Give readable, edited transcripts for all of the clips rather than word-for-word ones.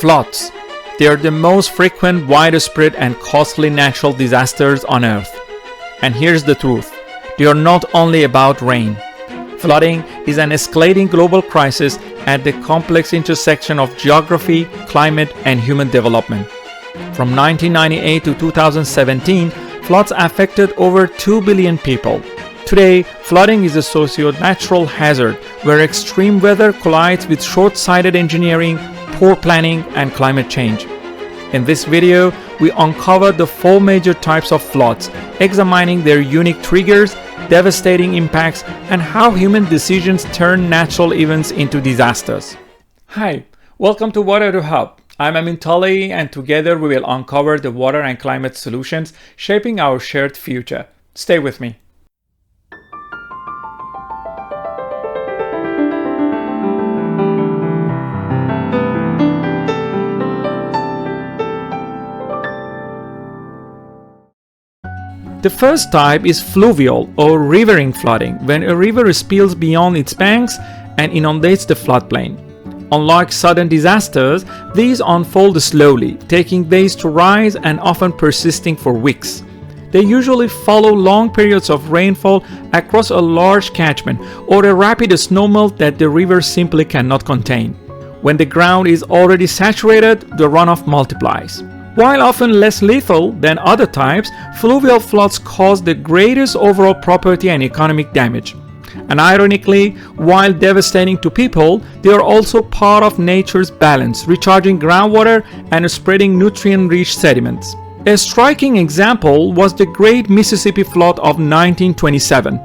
Floods. They are the most frequent, widespread, and costly natural disasters on Earth. And here's the truth. They are not only about rain. Flooding is an escalating global crisis at the complex intersection of geography, climate, and human development. From 1998 to 2017, floods affected over 2 billion people. Today, flooding is a socio-natural hazard where extreme weather collides with short-sighted engineering, poor planning, and climate change. In this video, we uncover the 4 major types of floods, examining their unique triggers, devastating impacts, and how human decisions turn natural events into disasters. Hi, welcome to Water to Hub. I'm Amin Tali, and together we will uncover the water and climate solutions shaping our shared future. Stay with me. The first type is fluvial or riverine flooding, when a river spills beyond its banks and inundates the floodplain. Unlike sudden disasters, these unfold slowly, taking days to rise and often persisting for weeks. They usually follow long periods of rainfall across a large catchment or a rapid snowmelt that the river simply cannot contain. When the ground is already saturated, the runoff multiplies. While often less lethal than other types, fluvial floods cause the greatest overall property and economic damage. And ironically, while devastating to people, they are also part of nature's balance, recharging groundwater and spreading nutrient-rich sediments. A striking example was the Great Mississippi Flood of 1927.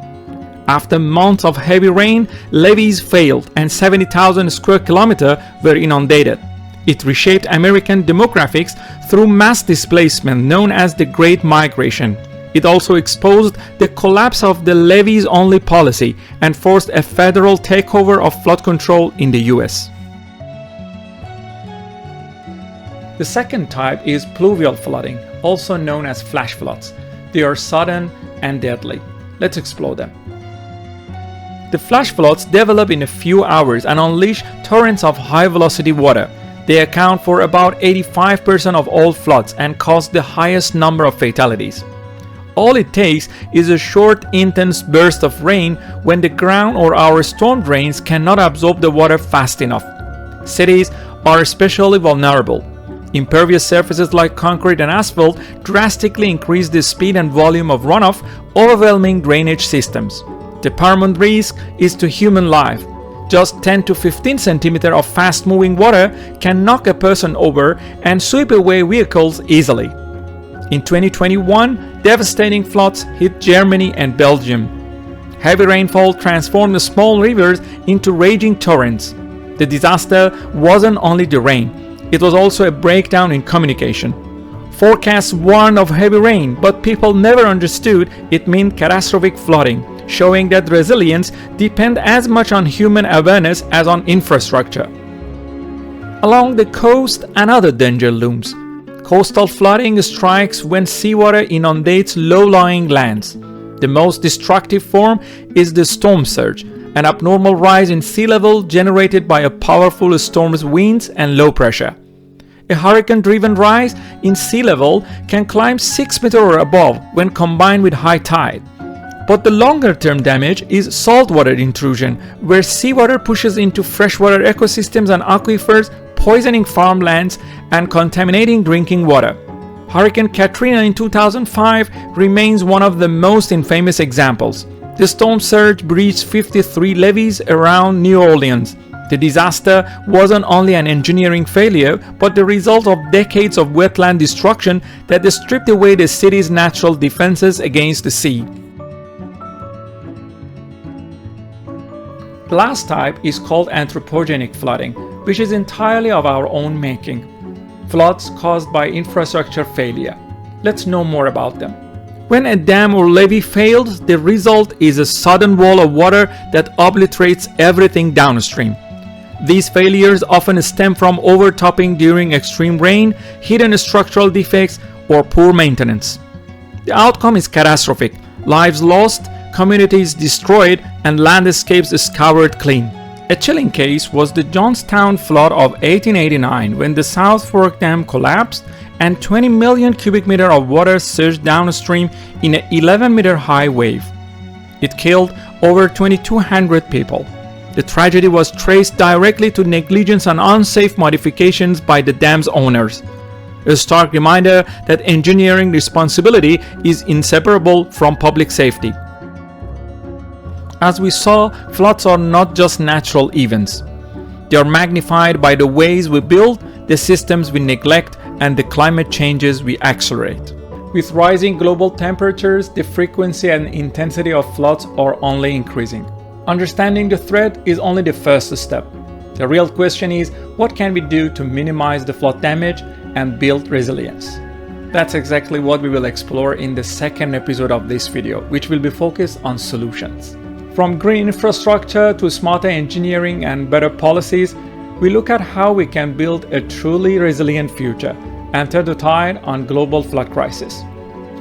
After months of heavy rain, levees failed and 70,000 square kilometers were inundated. It reshaped American demographics through mass displacement known as the Great Migration. It also exposed the collapse of the levees-only policy and forced a federal takeover of flood control in the US. The second type is pluvial flooding, also known as flash floods. They are sudden and deadly. Let's explore them. The flash floods develop in a few hours and unleash torrents of high-velocity water. They account for about 85% of all floods and cause the highest number of fatalities. All it takes is a short, intense burst of rain when the ground or our storm drains cannot absorb the water fast enough. Cities are especially vulnerable. Impervious surfaces like concrete and asphalt drastically increase the speed and volume of runoff, overwhelming drainage systems. The paramount risk is to human life. Just 10 to 15 centimeters of fast-moving water can knock a person over and sweep away vehicles easily. In 2021, devastating floods hit Germany and Belgium. Heavy rainfall transformed the small rivers into raging torrents. The disaster wasn't only the rain, it was also a breakdown in communication. Forecasts warned of heavy rain, but people never understood it meant catastrophic flooding, showing that resilience depends as much on human awareness as on infrastructure. Along the coast, another danger looms. Coastal flooding strikes when seawater inundates low-lying lands. The most destructive form is the storm surge, an abnormal rise in sea level generated by a powerful storm's winds and low pressure. A hurricane-driven rise in sea level can climb 6 meters or above when combined with high tide. But the longer-term damage is saltwater intrusion, where seawater pushes into freshwater ecosystems and aquifers, poisoning farmlands and contaminating drinking water. Hurricane Katrina in 2005 remains one of the most infamous examples. The storm surge breached 53 levees around New Orleans. The disaster wasn't only an engineering failure, but the result of decades of wetland destruction that stripped away the city's natural defenses against the sea. The last type is called anthropogenic flooding, which is entirely of our own making. Floods caused by infrastructure failure. Let's know more about them. When a dam or levee fails, the result is a sudden wall of water that obliterates everything downstream. These failures often stem from overtopping during extreme rain, hidden structural defects, or poor maintenance. The outcome is catastrophic. Lives lost, communities destroyed, and landscapes scoured clean. A chilling case was the Johnstown flood of 1889 when the South Fork Dam collapsed and 20 million cubic meter of water surged downstream in an 11-meter high wave. It killed over 2,200 people. The tragedy was traced directly to negligence and unsafe modifications by the dam's owners. A stark reminder that engineering responsibility is inseparable from public safety. As we saw, floods are not just natural events. They are magnified by the ways we build, the systems we neglect, and the climate changes we accelerate. With rising global temperatures, the frequency and intensity of floods are only increasing. Understanding the threat is only the first step. The real question is, what can we do to minimize the flood damage and build resilience? That's exactly what we will explore in the second episode of this video, which will be focused on solutions. From green infrastructure to smarter engineering and better policies, we look at how we can build a truly resilient future and turn the tide on global flood crisis.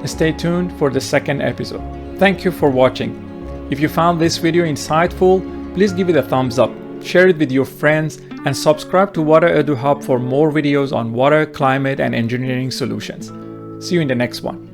Stay tuned for the second episode. Thank you for watching. If you found this video insightful, please give it a thumbs up, share it with your friends, and subscribe to Water Edu Hub for more videos on water, climate, and engineering solutions. See you in the next one.